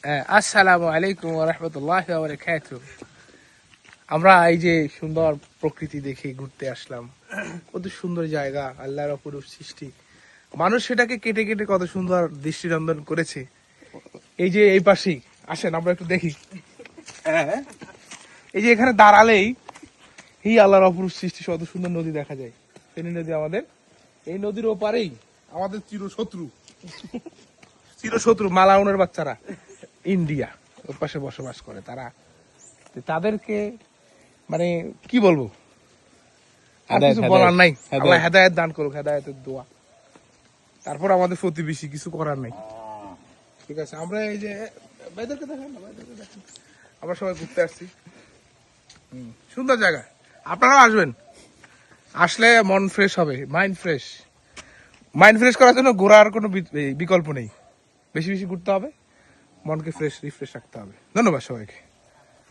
আসসালামু আলাইকুম ওয়া রাহমাতুল্লাহি ওয়া বারাকাতুহু। আমরা এই যে সুন্দর প্রকৃতি দেখে ঘুরতে আসলাম, কত সুন্দর জায়গা, আল্লাহর অপরূপ সৃষ্টি। মানুষ সেটাকে কেটে কেটে কত সুন্দর দৃষ্টিনন্দন করেছে। এই যে এই পাশেই আসেন আমরা একটু দেখি। এই যে এখানে দাঁড়ালেই এই আল্লাহর অপরূপ সৃষ্টি, কত সুন্দর নদী দেখা যায়। ফেনী নদী আমাদের, এই নদীর ওপারেই আমাদের চিরশত্রু মালাউনের বাচ্চারা ইন্ডিয়া ওর পাশে বসবাস করে। তাদেরকে মানে কি বলবো, আর কিছু বলার নাই। আল্লাহ হেদায়েত দান করুক, হেদায়েতের দোয়া। তারপর আমাদের প্রতিবেশী, কিছু করার নাই। ঠিক আছে, আমরা এই যে ভাইদেরকে দেখেন না, ভাইদেরকে দেখেন, আমরা সবাই ঘুরতে আসছি। সুন্দর জায়গা, আপনারাও আসবেন। আসলে মন ফ্রেশ হবে, মাইন্ড ফ্রেশ করার জন্য ঘোরার কোনো বিকল্প নেই। বেশি বেশি ঘুরতে হবে, মনকে রিফ্রেশ রাখতে হবে। ধন্যবাদ সবাইকে।